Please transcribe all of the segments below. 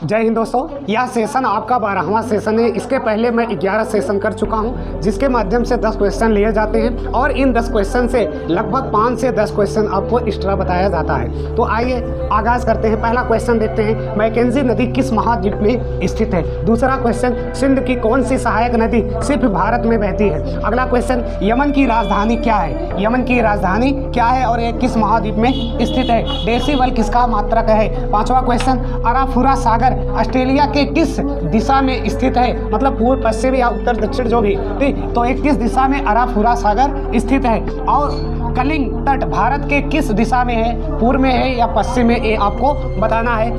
जय हिंद दोस्तों, यह सेशन आपका 12वां सेशन है। इसके पहले मैं 11 सेशन कर चुका हूं, जिसके माध्यम से 10 क्वेश्चन लिए जाते हैं और इन 10 क्वेश्चन से लगभग 5 से 10 क्वेश्चन आपको एक्स्ट्रा बताया जाता है। तो आइए आगाज़ करते हैं। पहला क्वेश्चन देखते हैं, मैकेंजी नदी किस महाद्वीप में स्थित है। दूसरा क्वेश्चन, सिंध की कौन सी सहायक नदी सिर्फ भारत में बहती है। अगला क्वेश्चन, यमन की राजधानी क्या है। यमन की राजधानी क्या है और ये किस महाद्वीप में स्थित है। डेसिबल किसका मात्रक है। पांचवा क्वेश्चन, अराफुरा सागर ऑस्ट्रेलिया के किस दिशा में स्थित है, मतलब पूर्व पश्चिम या उत्तर दक्षिण जो भी, ठीक। तो एक किस दिशा में अराफुरा सागर स्थित है। और कलिंग तट भारत के किस दिशा में है, पूर्व में है या पश्चिम में, ये आपको बताना है।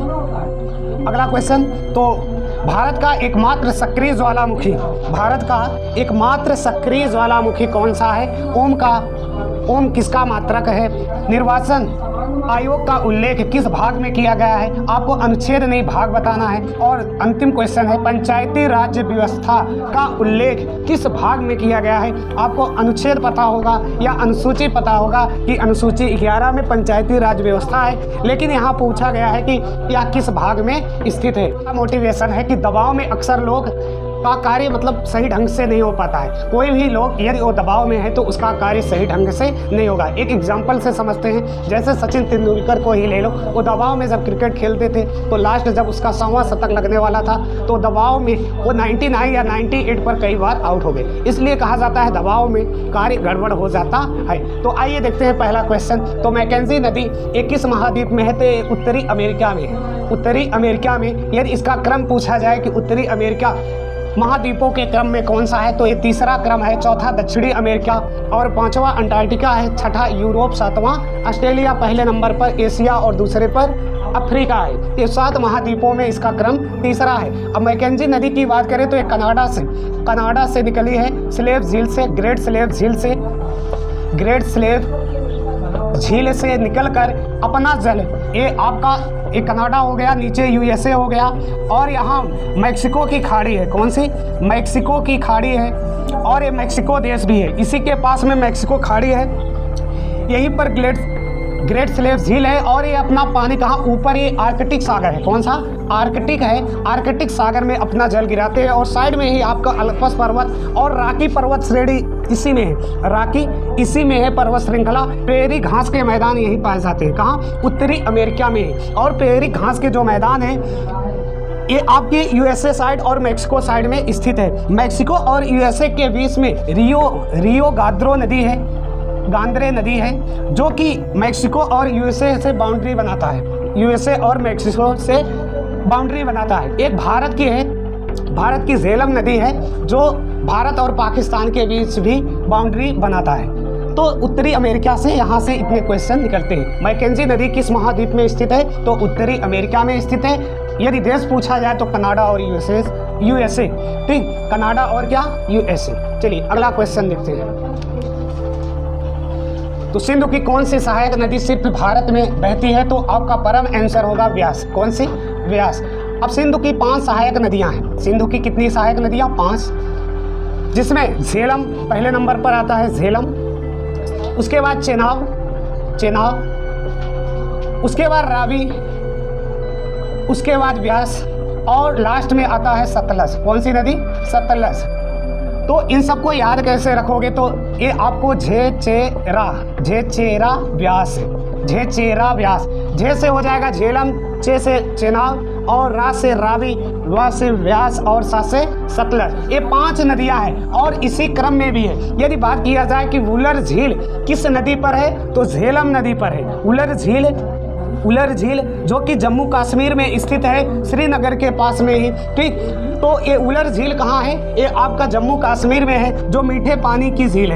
अगला क्वेश्चन, तो भारत का एकमात्र सक्रिय ज्वालामुखी, भारत का एकमात्र सक्रिय ज्वालामुखी कौन सा है। ओम किसका मात्रक है। निर्वाचन आयोग का उल्लेख किस भाग में किया गया है, आपको अनुच्छेद नहीं भाग बताना है। और अंतिम क्वेश्चन है, पंचायती राज्य व्यवस्था का उल्लेख किस भाग में किया गया है, आपको अनुच्छेद पता होगा या अनुसूची पता होगा कि अनुसूची 11 में पंचायती राज व्यवस्था है, लेकिन यहाँ पूछा गया है कि यह किस भाग में स्थित है। मोटिवेशन है कि दबाव में अक्सर लोग का कार्य मतलब सही ढंग से नहीं हो पाता है। कोई भी लोग यदि वो दबाव में है तो उसका कार्य सही ढंग से नहीं होगा। एक एग्जांपल से समझते हैं, जैसे सचिन तेंदुलकर को ही ले लो। वो दबाव में जब क्रिकेट खेलते थे तो लास्ट जब उसका 100वां शतक लगने वाला था तो दबाव में वो 99 या 98 पर कई बार आउट हो गए। इसलिए कहा जाता है दबाव में कार्य गड़बड़ हो जाता है। तो आइए देखते हैं पहला क्वेश्चन। तो मैकेंजी नदी एक किस महाद्वीप में है, तो उत्तरी अमेरिका में है। उत्तरी अमेरिका में यदि इसका क्रम पूछा जाए कि उत्तरी अमेरिका महाद्वीपों के क्रम में कौन सा है, तो ये तीसरा क्रम है। चौथा दक्षिणी अमेरिका और पांचवा अंटार्कटिका है। छठा यूरोप, सातवां ऑस्ट्रेलिया, पहले नंबर पर एशिया और दूसरे पर अफ्रीका है। ये 7 महाद्वीपों में इसका क्रम तीसरा है। अब मैकेंजी नदी की बात करें तो ये कनाडा से निकली है, स्लेव झील से, ग्रेट स्लेव झील से निकलकर अपना जल, ये आपका एक कनाडा हो गया, नीचे यूएसए हो गया और यहाँ मैक्सिको की खाड़ी है। कौन सी, मैक्सिको की खाड़ी है और ये मैक्सिको देश भी है। इसी के पास में मैक्सिको खाड़ी है, यहीं पर ग्रेट स्लेव झील है और ये अपना पानी कहाँ, ऊपर ये आर्कटिक सागर है। कौन सा, आर्कटिक है। आर्कटिक सागर में अपना जल गिराते हैं और साइड में ही आपका अल्पस पर्वत और राकी पर्वत श्रेणी इसी में है। राकी इसी में है पर्वत श्रृंखला। प्रेरी घास के मैदान यही पाए जाते हैं। कहाँ, उत्तरी अमेरिका में है। और प्रेरी घास के जो मैदान है ये आपके यूएसए साइड और मैक्सिको साइड में स्थित है। मैक्सिको और यूएसए के बीच में रियो गांद्रे नदी है, जो कि मैक्सिको और यूएसए से बाउंड्री बनाता है। यूएसए और मैक्सिको से बाउंड्री बनाता है। एक भारत की है, भारत की झेलम नदी है, जो भारत और पाकिस्तान के बीच भी बाउंड्री बनाता है। तो उत्तरी अमेरिका से यहाँ से इतने क्वेश्चन निकलते हैं। मैकेंजी नदी किस महाद्वीप में स्थित है, तो उत्तरी अमेरिका में स्थित है। यदि देश पूछा जाए तो कनाडा और यूएसए, ठीक, कनाडा और क्या, यूएसए। चलिए अगला क्वेश्चन देखते हैं। तो सिंधु की कौन सी सहायक नदी सिर्फ भारत में बहती है, तो आपका परम आंसर होगा व्यास। कौन सी, व्यास। अब सिंधु की 5 सहायक नदियां हैं। सिंधु की कितनी सहायक नदियां, 5, जिसमें झेलम पहले नंबर पर आता है, झेलम। उसके बाद चेनाब, उसके बाद रावी, उसके बाद व्यास और लास्ट में आता है सतलज। कौन सी नदी, सतलज। तो इन सबको याद कैसे रखोगे, तो ये आपको झेचेरा व्यास। झे से हो जाएगा झेलम, चे से चेनाब और रा से रावी, वा से व्यास और सा से सतलज। ये 5 नदियां हैं और इसी क्रम में भी है। यदि बात किया जाए कि वुलर झील किस नदी पर है, तो झेलम नदी पर है। उलर झील जो कि जम्मू कश्मीर में स्थित है, श्रीनगर के पास में ही, ठीक। तो ये उलर झील कहाँ है, ये आपका जम्मू कश्मीर में है, जो मीठे पानी की झील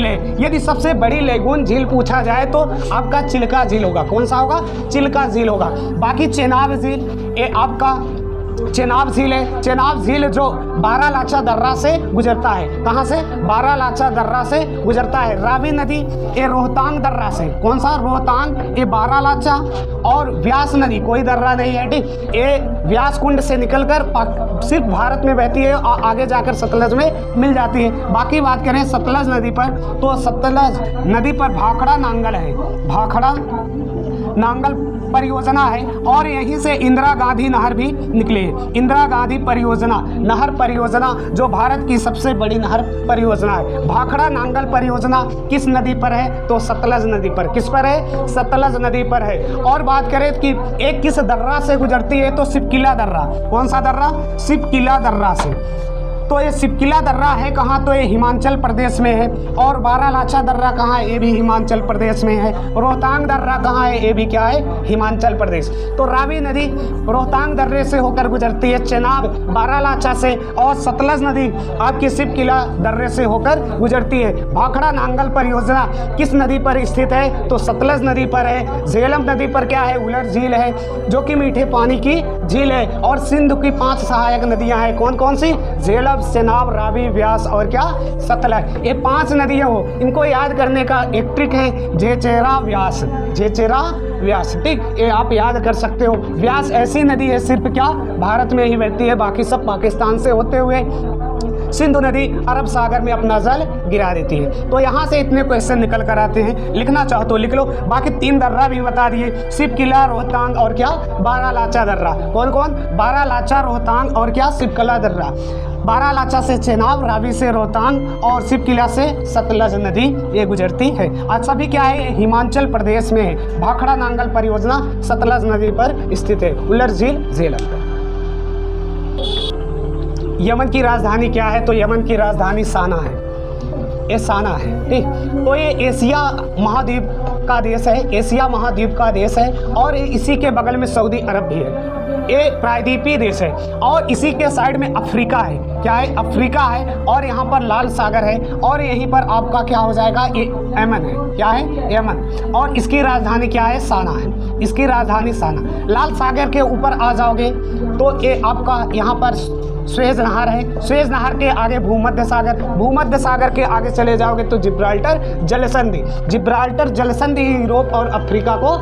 है। यदि सबसे बड़ी लेगून झील पूछा जाए तो आपका चिल्का झील होगा। कौन सा होगा, चिल्का झील होगा। बाकी चेनाब झील, ये आपका चेनाब झील है। चेनाब झील जो बारालाचा दर्रा से गुजरता है। कहाँ से, बारालाचा दर्रा से गुजरता है। रावी नदी ये रोहतांग दर्रा से, कौन सा, रोहतांग, ये बारालाचा। और व्यास नदी कोई दर्रा नहीं है, ठीक, ये व्यास कुंड से निकलकर सिर्फ भारत में बहती है और आगे जाकर सतलज में मिल जाती है। बाकी बात करें सतलज नदी पर, तो सतलज नदी पर भाखड़ा नांगल है। भाखड़ा नांगल परियोजना है और यहीं से इंदिरा गांधी नहर भी निकली है। इंदिरा गांधी परियोजना, नहर परियोजना जो भारत की सबसे बड़ी नहर परियोजना है। भाखड़ा नांगल परियोजना किस नदी पर है? तो सतलज नदी पर। किस पर है? सतलज नदी पर है। और बात करें कि एक किस दर्रा से गुजरती है? तो सिपकिला दर्रा। कौन सा दर्रा? सिपकिला दर्रा से। तो ये सिपकिला दर्रा है कहाँ? तो ये हिमाचल प्रदेश में है। और बारालाचा दर्रा कहाँ है? ये भी हिमाचल प्रदेश में है। रोहतांग दर्रा कहाँ है? ये भी क्या है? हिमाचल प्रदेश। तो रावी नदी रोहतांग दर्रे से होकर गुजरती है, चेनाब बारालाचा से, और सतलज नदी आपकी सिपकिला दर्रे से होकर गुजरती है। भाखड़ा नांगल परियोजना किस नदी पर स्थित है? तो सतलज नदी पर है। झेलम नदी पर क्या है? उलट झील है जो कि मीठे पानी की झील है। और सिंध की 5 सहायक नदियां हैं। कौन कौन सी? झेलम, चेनाब, रावी, व्यास और क्या? सतलज। ये 5 नदियां हो, इनको याद करने का एक ट्रिक है, झेचेरा व्यास। झेचेरा व्यास, ठीक, ये आप याद कर सकते हो। व्यास ऐसी नदी है सिर्फ क्या भारत में ही बहती है, बाकी सब पाकिस्तान से होते हुए सिंधु नदी अरब सागर में अपना जल गिरा देती है। तो यहाँ से इतने क्वेश्चन निकल कर आते हैं, लिखना चाहो तो लिख लो। बाकी 3 दर्रा भी बता दिए, सिपकिला, रोहतांग और क्या? बारालाचा दर्रा। कौन कौन? बारालाचा, रोहतांग और क्या? सिपकिला दर्रा। बारालाचा से चेनाब, रावी से रोहतांग और सिपकिला से सतलज नदी ये गुजरती है। आज सभी क्या है? हिमाचल प्रदेश में है। भाखड़ा नांगल परियोजना सतलज नदी पर स्थित है, उलर झील झेलम पर। यमन की राजधानी क्या है? तो यमन की राजधानी साना है। ये साना है, ठीक। तो ये एशिया महाद्वीप का देश है, एशिया महाद्वीप का देश है। और इसी के बगल में सऊदी अरब भी है। ये प्रायद्वीपीय देश है। और इसी के साइड में अफ्रीका है। क्या है? अफ्रीका है। और यहाँ पर लाल सागर है। और यहीं पर आपका क्या हो जाएगा? ये यमन है। क्या है? यमन। और इसकी राजधानी क्या है? साना है। इसकी राजधानी साना। लाल सागर के ऊपर आ जाओगे तो ये आपका यहाँ पर स्वेज नहर है। स्वेज नहर के आगे भूमध्य सागर, भूमध्य सागर के आगे चले जाओगे तो जिब्राल्टर जलसंधि। जिब्राल्टर जलसंधि यूरोप और अफ्रीका को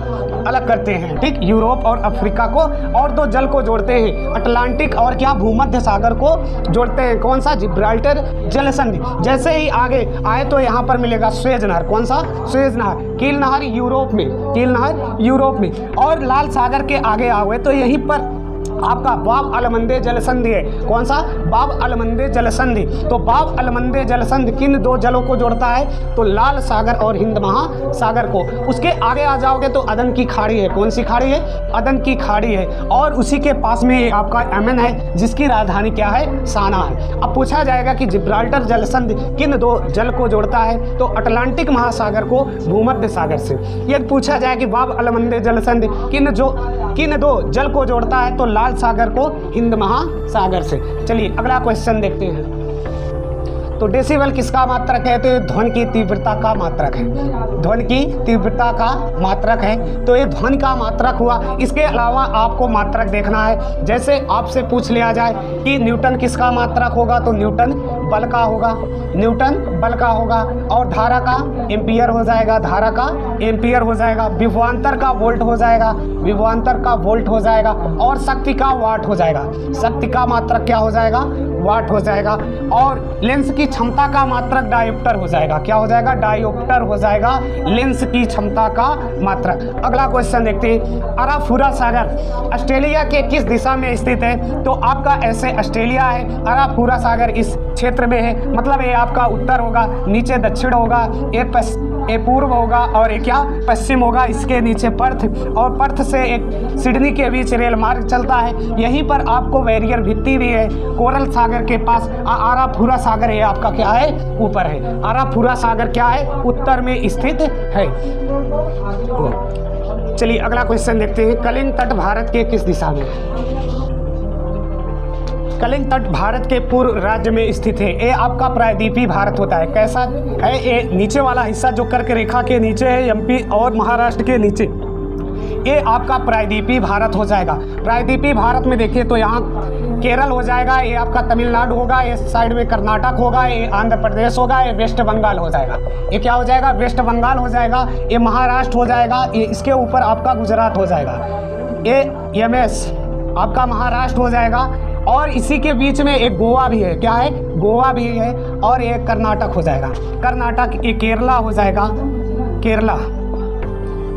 अलग करते हैं, ठीक। यूरोप और अफ्रीका को, और 2 जल को जोड़ते हैं, अटलांटिक और क्या? भूमध्य सागर को जोड़ते हैं। कौन सा? जिब्राल्टर जलसंधि। जैसे ही आगे आए तो यहाँ पर मिलेगा स्वेज नहर। कौन सा? स्वेज नहर। कील नहर यूरोप में, कील नहर यूरोप में। और लाल सागर के आगे आओगे तो यहीं पर आपका बाब अलमंदे जलसंधि है। कौन सा? बाब अलमंदे जलसंधि। तो बाब अलमंदे जलसंधि किन 2 जलों को जोड़ता है? तो लाल सागर और हिंद महासागर को। उसके आगे आ जाओगे तो अदन की खाड़ी है। कौन सी खाड़ी है? अदन की खाड़ी है। और उसी के पास में आपका यमन है जिसकी राजधानी क्या है? साना है। अब पूछा जाएगा कि जिब्राल्टर जलसंधि किन 2 जल को जोड़ता है? तो अटलांटिक महासागर को भूमध्य सागर से। यदि पूछा जाए कि बाब अलमंदे जलसंधि किन 2 जल को जोड़ता है? तो लाल सागर को हिंद महासागर से। चलिए अगला क्वेश्चन देखते हैं। तो डेसिबल किसका मात्रक है? तो ये ध्वनि की तीव्रता का मात्रक है। ध्वनि की तीव्रता का मात्रक है। तो ये ध्वनि का मात्रक हुआ। इसके अलावा आपको मात्रक देखना है। जैसे आपसे पूछ लिया जाए कि न्यूटन किसका मात्रक होगा? तो न्यूटन बल का होगा, न्यूटन बल का होगा। और धारा का एम्पियर हो जाएगा, धारा का एम्पियर हो जाएगा। विभवांतर का वोल्ट हो जाएगा, विभवांतर का वोल्ट हो जाएगा। और शक्ति का वाट हो जाएगा, शक्ति का मात्रक क्या हो जाएगा? वाट हो जाएगा। और लेंस की क्षमता का मात्रक डायोप्टर हो जाएगा। क्या हो जाएगा? डायोप्टर हो जाएगा लेंस की क्षमता का मात्रक। अगला क्वेश्चन देखते हैं। अराफुरा सागर ऑस्ट्रेलिया के किस दिशा में स्थित है? तो आपका ऐसे ऑस्ट्रेलिया है, अराफुरा सागर इस क्षेत्र में है। मतलब ये आपका उत्तर होगा, नीचे दक्षिण होगा, ये पूर्व होगा और ये क्या? पश्चिम होगा। इसके नीचे पर्थ, और पर्थ से एक सिडनी के बीच रेल मार्ग चलता है। यहीं पर आपको बैरियर भित्ति भी है। कोरल सागर के पास आराफुरा सागर है आपका क्या है? ऊपर है। आराफुरा सागर क्या है? उत्तर में स्थित है। चलिए अगला क्वेश्चन देखते हैं। कलिंग तट भारत के किस दिशा में? कलिंग तट भारत के पूर्व राज्य में स्थित है। ये आपका प्रायद्वीपीय भारत होता है। कैसा है? ये नीचे वाला हिस्सा जो कर्क रेखा के नीचे है, एमपी और महाराष्ट्र के नीचे, ये आपका प्रायद्वीपीय भारत हो जाएगा। प्रायद्वीपीय भारत में देखिए तो यहाँ केरल हो जाएगा, ये आपका तमिलनाडु होगा, ये साइड में कर्नाटक होगा, ये आंध्र प्रदेश होगा, ये वेस्ट बंगाल हो जाएगा। ये क्या हो जाएगा? वेस्ट बंगाल हो जाएगा। ये महाराष्ट्र हो जाएगा। ये इसके ऊपर आपका गुजरात हो जाएगा। ये एमएस आपका महाराष्ट्र हो जाएगा। और इसी के बीच में एक गोवा भी है। क्या है? गोवा भी है। और ये कर्नाटक हो जाएगा। कर्नाटक, ये केरला हो जाएगा। केरला,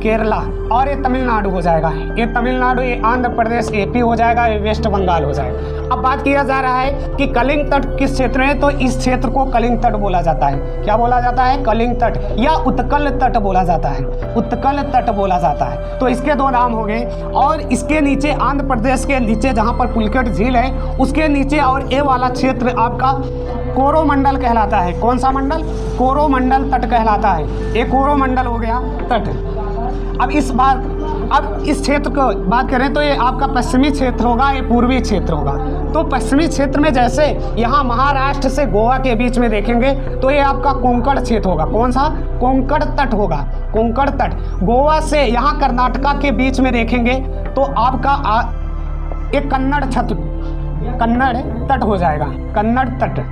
केरला और ये तमिलनाडु हो जाएगा। ये तमिलनाडु, ये आंध्र प्रदेश, एपी हो जाएगा, ये वेस्ट बंगाल हो जाएगा। अब बात किया जा रहा है कि कलिंग तट किस क्षेत्र में, तो इस क्षेत्र को कलिंग तट बोला जाता है। क्या बोला जाता है? कलिंग तट या उत्कल तट बोला जाता है। उत्कल तट बोला जाता है। तो इसके दो नाम हो गए। और इसके नीचे आंध्र प्रदेश के नीचे जहाँ पर पुलिकट झील है उसके नीचे और ये वाला क्षेत्र आपका कोरोमंडल कहलाता है। कौन सा मंडल? कोरोमंडल तट कहलाता है। ये कोरोमंडल हो गया तट। अब इस क्षेत्र को बात करें तो ये आपका पश्चिमी क्षेत्र होगा, ये पूर्वी क्षेत्र होगा। तो पश्चिमी क्षेत्र में जैसे यहाँ महाराष्ट्र से गोवा के बीच में देखेंगे तो ये आपका कोंकण क्षेत्र होगा। कौन सा? कोंकण तट होगा। कोंकण तट। गोवा से यहाँ कर्नाटका के बीच में देखेंगे तो आपका एक कन्नड़ तट हो जाएगा। कन्नड़ तट।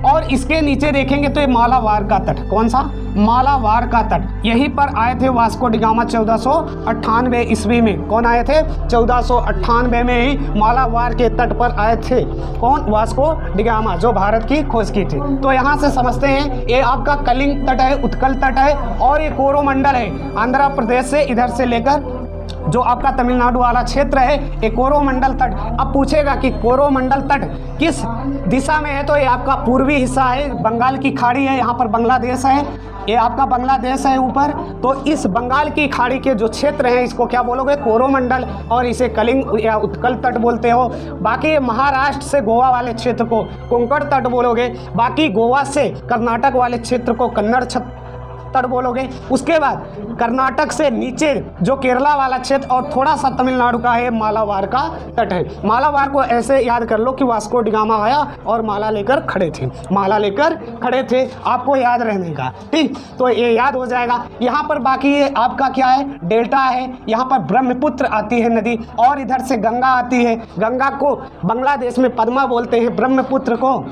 और इसके नीचे देखेंगे तो ये मालाबार का तट। कौन सा? मालाबार का तट। यहीं पर आए थे वास्को डिगामा 1498 ईस्वी में। कौन आए थे? 1498 में ही मालाबार के तट पर आए थे। कौन? वास्को डिगामा, जो भारत की खोज की थी। तो यहाँ से समझते हैं ये आपका कलिंग तट है, उत्कल तट है, और ये कोरोमंडल है। आंध्र प्रदेश से इधर से लेकर जो आपका तमिलनाडु वाला क्षेत्र है ये कोरोमंडल तट। अब पूछेगा कि कोरोमंडल तट किस दिशा में है, तो ये आपका पूर्वी हिस्सा है, बंगाल की खाड़ी है, यहाँ पर बांग्लादेश है, ये आपका बांग्लादेश है ऊपर। तो इस बंगाल की खाड़ी के जो क्षेत्र हैं इसको क्या बोलोगे? कोरोमंडल, और इसे कलिंग या उत्कल तट बोलते हो। बाकी महाराष्ट्र से गोवा वाले क्षेत्र को कोंकण तट बोलोगे। बाकी गोवा से कर्नाटक वाले क्षेत्र को कन्नड़ तट बोलोगे। उसके बाद कर्नाटक से नीचे जो केरला वाला क्षेत्र और थोड़ा सा तमिलनाडु का है, मालाबार का तट है। मालाबार को ऐसे याद कर लो कि वास्को डिगामा आया और माला लेकर खड़े थे। माला लेकर खड़े थे, आपको याद रहने का। ठीक, तो ये याद हो जाएगा। यहाँ पर बाकी ये आपका क्या है? डेल्टा है। यहाँ पर ब्रह्मपुत्र आती है नदी, और इधर से गंगा आती है। गंगा को बांग्लादेश में पद्मा बोलते हैं, ब्रह्मपुत्र को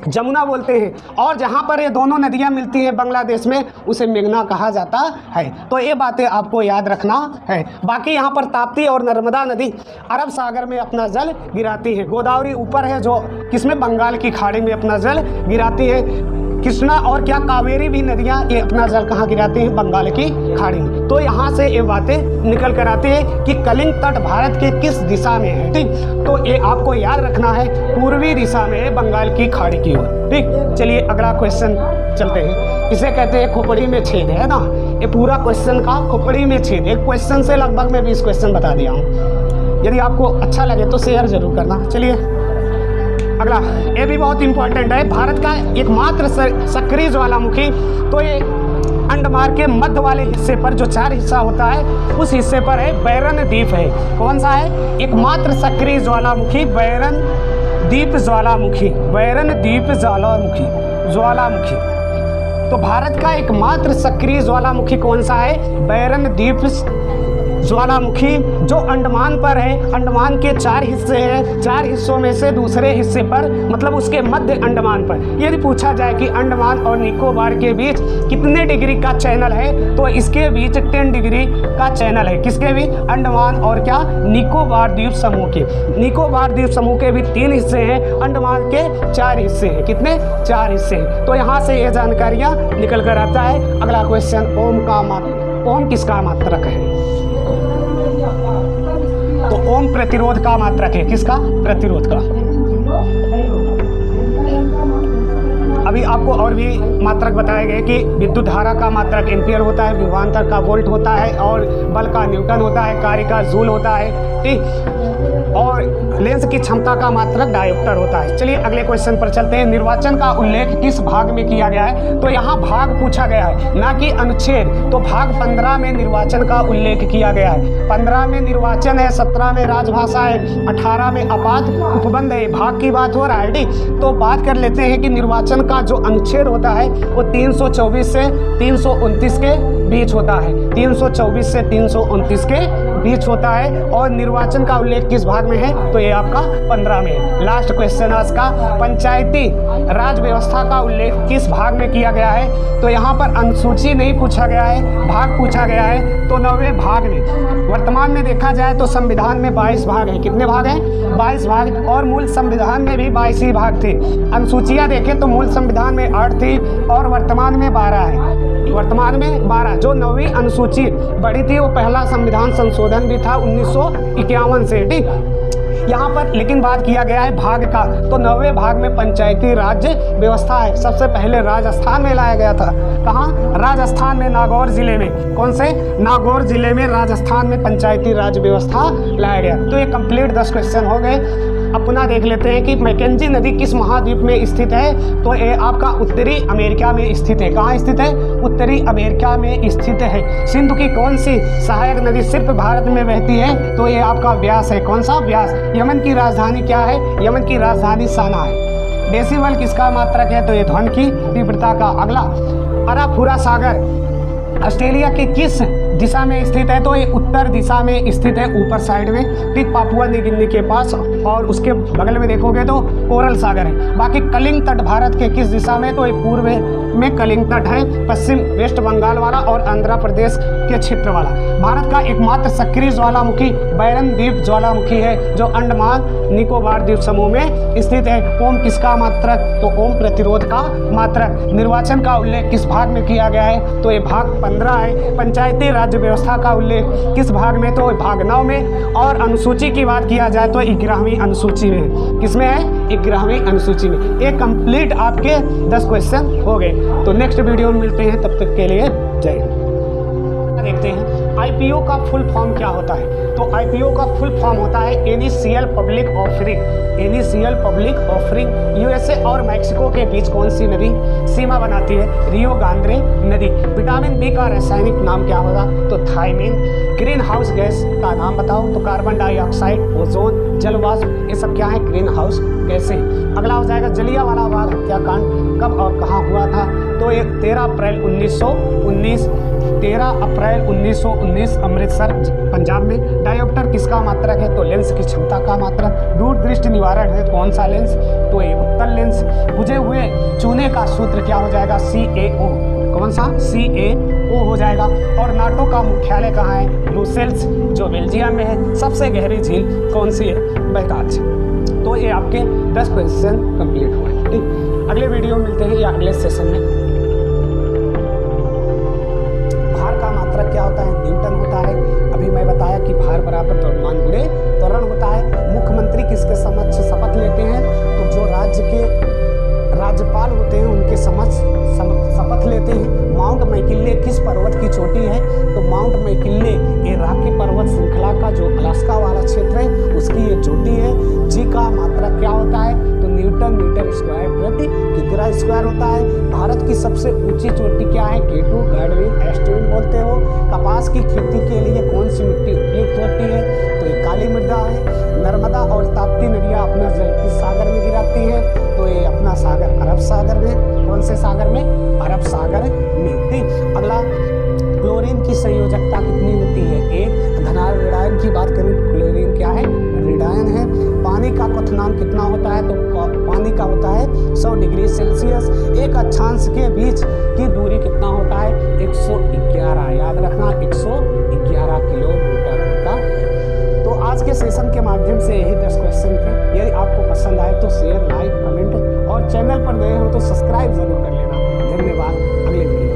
जमुना बोलते हैं। और जहाँ पर ये दोनों नदियाँ मिलती हैं बांग्लादेश में उसे मेघना कहा जाता है। तो ये बातें आपको याद रखना है। बाकी यहाँ पर ताप्ती और नर्मदा नदी अरब सागर में अपना जल गिराती है। गोदावरी ऊपर है जो किसमें? बंगाल की खाड़ी में अपना जल गिराती है। कृष्णा और क्या कावेरी भी नदियाँ ये अपना जल कहाँ गिराती हैं? बंगाल की खाड़ी में। तो यहाँ से ये बातें निकल कर आती है कि कलिंग तट भारत के किस दिशा में है। ठीक, तो ये आपको याद रखना है, पूर्वी दिशा में है, बंगाल की खाड़ी की ओर। ठीक, चलिए अगला क्वेश्चन चलते हैं। इसे कहते हैं खोपड़ी में छेद, है ना। ये पूरा क्वेश्चन का खोपड़ी में छेद। एक क्वेश्चन से लगभग मैं 20 क्वेश्चन बता दिया हूँ। यदि आपको अच्छा लगे तो शेयर जरूर करना। चलिए अगला, ये भी बहुत इंपॉर्टेंट है। भारत का एकमात्र सक्रिय ज्वालामुखी, तो ये अंडमान के मध्य वाले हिस्से पर जो 4 हिस्सा होता है उस हिस्से पर है, बैरन द्वीप है। कौन सा है? एकमात्र सक्रिय ज्वालामुखी बैरन द्वीप ज्वालामुखी। बैरन द्वीप ज्वालामुखी। तो भारत का एकमात्र सक्रिय ज्वालामुखी कौन सा है? बैरन द्वीप ज्वालामुखी, जो अंडमान पर है। अंडमान के 4 हिस्से हैं, 4 हिस्सों में से दूसरे हिस्से पर, मतलब उसके मध्य अंडमान पर। यदि पूछा जाए कि अंडमान और निकोबार के बीच कितने डिग्री का चैनल है, तो इसके बीच 10 डिग्री का चैनल है। किसके बीच? अंडमान और क्या? निकोबार द्वीप समूह के। निकोबार द्वीप समूह के भी 3 हिस्से हैं, अंडमान के 4 हिस्से हैं। कितने? 4 हिस्से हैं। तो यहाँ से ये जानकारियाँ निकल कर आता है। अगला क्वेश्चन, ओम किसका मात्रक है? तो ओम प्रतिरोध का मात्रक है। किसका? प्रतिरोध का। अभी आपको और भी मात्रक बताए गए कि विद्युत धारा का मात्रक एम्पियर होता है, विभवांतर का वोल्ट होता है, और बल का न्यूटन होता है, कार्य का जूल होता है। ठीक, और लेंस की क्षमता का मात्रक डायोप्टर होता है। चलिए अगले क्वेश्चन पर चलते हैं। निर्वाचन का उल्लेख किस भाग में किया गया है? तो यहाँ भाग पूछा गया है, ना कि अनुच्छेद। तो भाग 15 में निर्वाचन का उल्लेख किया गया है। 15 में निर्वाचन है, 17 में राजभाषा है, 18 में आपात उपबंध है। भाग की बात हो रहा है। ठीक, तो बात कर लेते हैं कि निर्वाचन का जो अनुच्छेद होता है वो 324 से 329 के बीच होता है। 324 से 329 के बीच होता है। और निर्वाचन का उल्लेख किस भाग में है? तो ये आपका 15 में है। लास्ट क्वेश्चन आज का, पंचायती राज व्यवस्था का उल्लेख किस भाग में किया गया है? तो यहाँ पर अनुसूची नहीं पूछा गया है, भाग पूछा गया है। तो 9वें भाग में। वर्तमान में देखा जाए तो संविधान में 22 भाग हैं। कितने भाग हैं? 22 भाग। और मूल संविधान में भी 22 ही भाग थे। अनुसूचियाँ देखें तो मूल संविधान में 8 थी और वर्तमान में 12 है। वर्तमान में 12। जो 9वीं अनुसूची बढ़ी थी वो पहला संविधान संशोधन भी था 1951 से, ठीक। यहाँ पर लेकिन बात किया गया है भाग का, तो 9वें भाग में पंचायती राज व्यवस्था है। सबसे पहले राजस्थान में लाया गया था। कहाँ? राजस्थान में, नागौर जिले में। कौन से? नागौर जिले में, राजस्थान में पंचायती राज व्यवस्था लाया गया। तो ये कंप्लीट 10 क्वेश्चन हो गए। अपना देख लेते हैं कि मैकेंजी नदी किस महाद्वीप में स्थित है। तो ये आपका उत्तरी अमेरिका में स्थित है। कहाँ स्थित है? उत्तरी अमेरिका में स्थित है। सिंधु की कौन सी सहायक नदी सिर्फ भारत में बहती है? तो ये आपका व्यास है। कौन सा? व्यास। यमन की राजधानी क्या है? यमन की राजधानी साना है। डेसिबल किसका मात्रक है? तो ये ध्वनि की तीव्रता का। अगला, अराफुरा सागर ऑस्ट्रेलिया के किस दिशा में स्थित है? तो ये उत्तर दिशा में स्थित है, ऊपर साइड में, ठीक, पापुआ न्यू गिनी के पास। और उसके बगल में देखोगे तो कोरल सागर है। बाकी कलिंग तट भारत के किस दिशा में? तो ये पूर्व में कलिंग तट है, पश्चिम वेस्ट बंगाल वाला और आंध्र प्रदेश के क्षेत्र वाला। भारत का एकमात्र सक्रिय ज्वालामुखी बैरन द्वीप ज्वालामुखी है, जो अंडमान निकोबार द्वीप समूह में स्थित है। ओम किसका मात्रक? तो ओम प्रतिरोध का मात्रक। निर्वाचन का उल्लेख किस भाग में किया गया है? तो ये भाग 15 है। पंचायती राज्य व्यवस्था का उल्लेख किस भाग में? तो भाग 9 में। और अनुसूची की बात किया जाए तो 11वीं अनुसूची में। किसमें है? 11वीं अनुसूची में। एक कंप्लीट आपके 10 क्वेश्चन हो गए। तो नेक्स्ट वीडियो में मिलते हैं, तब तक के लिए जय हिंद। देखते हैं आईपीओ का फुल फॉर्म क्या होता है। तो आईपीओ का फुल फॉर्म होता है initial public offering. Initial public offering. USA और मैक्सिको के बीच कौन सी नदी सीमा बनाती है? रियो ग्रांडे नदी। विटामिन बी का रासायनिक नाम क्या होगा? तो थायमिन। ग्रीन हाउस गैस का नाम बताओ? तो कार्बन डाइऑक्साइड, ओजोन, जलवाष्प, ये सब क्या है? ग्रीन हाउस गैसें। अगला हो जाएगा जलियांवाला बाग हत्याकांड कब और कहाँ हुआ था? तो ये 13 अप्रैल 1919 अमृतसर पंजाब में। डायोप्टर किसका मात्रक है? तो लेंस की क्षमता का मात्रक। दूरदृष्टि निवारक है कौन सा लेंस? तो ये उत्तल लेंस। बुझे हुए चूने का सूत्र क्या हो जाएगा? CaO। कौन सा? CaO हो जाएगा। और नाटो का मुख्यालय कहाँ है? ब्रुसेल्स, जो बेल्जियम में है। सबसे गहरी झील कौन सी है? बैकाच। तो ये आपके 10 क्वेश्चन कंप्लीट हुए, ठीक। अगले वीडियो में मिलते हैं या अगले सेशन में। भार का मात्रक क्या होता है? न्यूटन होता है। अभी मैं बताया कि भार बराबर द्रव्यमान गुणे त्वरण होता है। मुख्यमंत्री किसके समक्ष शपथ लेते हैं? तो जो राज्य के राज्यपाल होते हैं उनके समक्ष शपथ लेते हैं। माउंट मैकिन्ले किस पर्वत की चोटी है? तो माउंट मैकिन्ले ये रॉकी पर्वत श्रृंखला का जो अलास्का वाला क्षेत्र है उसकी ये चोटी है। जी का मात्रक क्या होता है? तो न्यूटन मीटर स्क्वायर प्रति किग्रा स्क्वायर होता है। भारत की सबसे ऊंची चोटी क्या है? केटू गार्डविन एस्टविन बोलते हो। कपास की खेती के लिए कौन सी मिट्टी उपयुक्त होती है? तो ये काली मृदा है। नर्मदा और ताप्ती नदियाँ अपना जल किस सागर में गिराती है? तो ये अपना सागर अरब सागर में। कौन से सागर में? अरब सागर में, ठीक। अगला, क्लोरीन की संयोजकता कितनी होती है? 1। धनार ऋणायन की बात करें तो क्लोरीन क्या है? ऋणायन है। पानी का क्वथनांक कितना होता है? तो पानी का होता है 100 डिग्री सेल्सियस। एक अक्षांश के बीच की दूरी कितना होता है? 111। याद रखना, 111 किलोमीटर होता है। तो आज के सेशन के माध्यम से यही 10 क्वेश्चन थे। यदि आपको पसंद आए तो शेयर, लाइक, कमेंट और चैनल पर नए हो तो सब्सक्राइब जरूर कर लेना। धन्यवाद। अगले वीडियो